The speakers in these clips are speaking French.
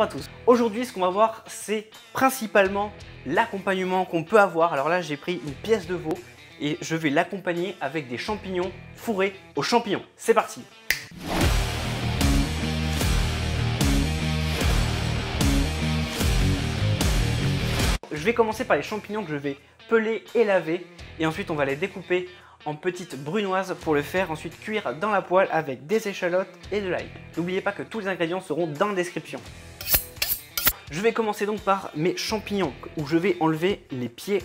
à tous. Aujourd'hui, ce qu'on va voir, c'est principalement l'accompagnement qu'on peut avoir. Alors là, j'ai pris une pièce de veau et je vais l'accompagner avec des champignons fourrés aux champignons. C'est parti! Je vais commencer par les champignons que je vais peler et laver et ensuite on va les découper en petites brunoises pour le faire ensuite cuire dans la poêle avec des échalotes et de l'ail. N'oubliez pas que tous les ingrédients seront dans la description. Je vais commencer donc par mes champignons où je vais enlever les pieds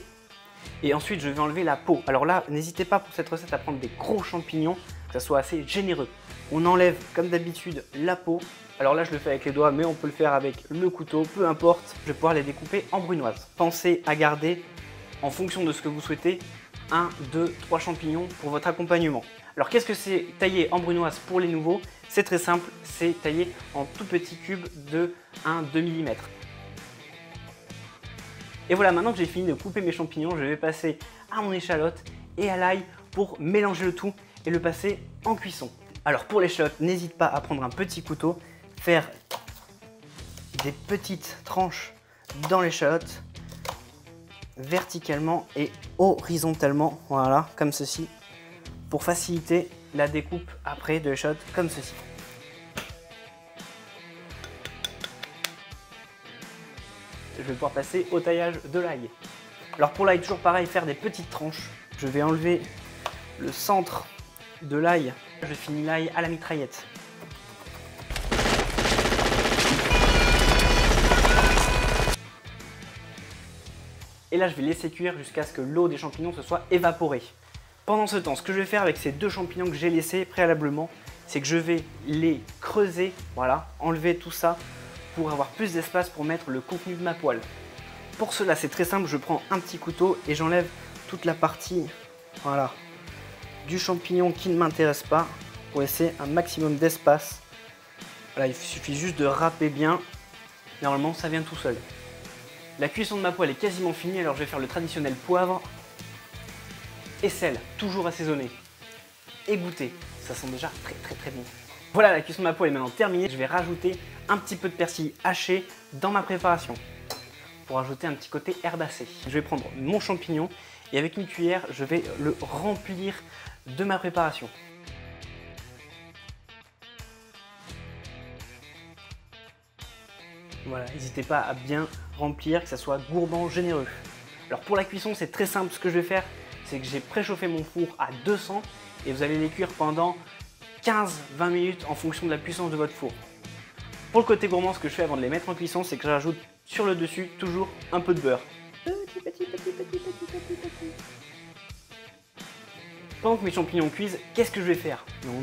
et ensuite je vais enlever la peau. Alors là, n'hésitez pas pour cette recette à prendre des gros champignons, que ça soit assez généreux. On enlève comme d'habitude la peau. Alors là, je le fais avec les doigts, mais on peut le faire avec le couteau, peu importe. Je vais pouvoir les découper en brunoises. Pensez à garder, en fonction de ce que vous souhaitez, 1, 2, 3 champignons pour votre accompagnement. Alors qu'est-ce que c'est taillé en brunoise pour les nouveaux? C'est très simple, c'est taillé en tout petits cubes de 1-2 mm. Et voilà, maintenant que j'ai fini de couper mes champignons, je vais passer à mon échalote et à l'ail pour mélanger le tout et le passer en cuisson. Alors pour l'échalote, n'hésite pas à prendre un petit couteau, faire des petites tranches dans l'échalote, verticalement et horizontalement, voilà, comme ceci, pour faciliter la découpe après de l'échalote, comme ceci. Je vais pouvoir passer au taillage de l'ail. Alors pour l'ail, toujours pareil, faire des petites tranches. Je vais enlever le centre de l'ail. Je finis l'ail à la mitraillette. Et là, je vais laisser cuire jusqu'à ce que l'eau des champignons se soit évaporée. Pendant ce temps, ce que je vais faire avec ces deux champignons que j'ai laissés préalablement, c'est que je vais les creuser, voilà, enlever tout ça pour avoir plus d'espace pour mettre le contenu de ma poêle. Pour cela, c'est très simple, je prends un petit couteau et j'enlève toute la partie, voilà, du champignon qui ne m'intéresse pas pour laisser un maximum d'espace. Voilà, il suffit juste de râper bien. Normalement, ça vient tout seul. La cuisson de ma poêle est quasiment finie, alors je vais faire le traditionnel poivre et sel, toujours assaisonné. Égoutter, ça sent déjà très bon. Voilà, la cuisson de ma poêle est maintenant terminée. Je vais rajouter un petit peu de persil haché dans ma préparation pour ajouter un petit côté herbacé. Je vais prendre mon champignon et avec une cuillère, je vais le remplir de ma préparation. Voilà, n'hésitez pas à bien remplir, que ça soit gourmand, généreux. Alors pour la cuisson, c'est très simple. Ce que je vais faire, c'est que j'ai préchauffé mon four à 200 et vous allez les cuire pendant 15-20 minutes en fonction de la puissance de votre four. Pour le côté gourmand, ce que je fais avant de les mettre en cuisson, c'est que je rajoute sur le dessus toujours un peu de beurre. Petit. Pendant que mes champignons cuisent, qu'est-ce que je vais faire? Non.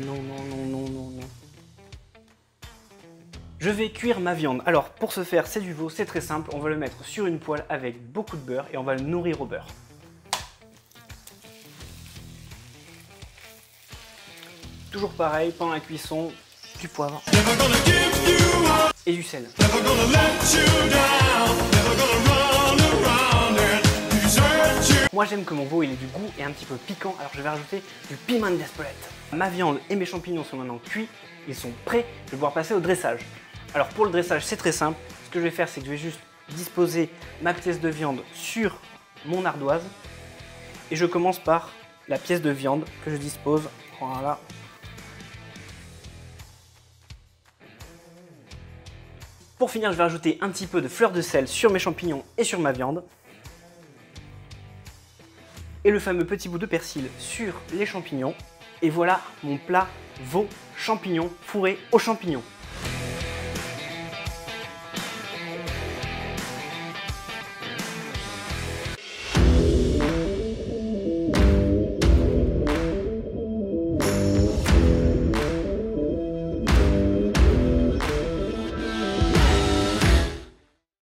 Je vais cuire ma viande. Alors pour ce faire, c'est du veau, c'est très simple. On va le mettre sur une poêle avec beaucoup de beurre et on va le nourrir au beurre. Toujours pareil, pendant la cuisson, du poivre et du sel. Moi j'aime que mon veau il ait du goût et un petit peu piquant, alors je vais rajouter du piment d'Espelette. Ma viande et mes champignons sont maintenant cuits, ils sont prêts, je vais pouvoir passer au dressage. Alors pour le dressage c'est très simple, ce que je vais faire c'est que je vais juste disposer ma pièce de viande sur mon ardoise et je commence par la pièce de viande que je dispose, voilà. Pour finir, je vais rajouter un petit peu de fleur de sel sur mes champignons et sur ma viande. Et le fameux petit bout de persil sur les champignons. Et voilà mon plat veau champignons fourré aux champignons.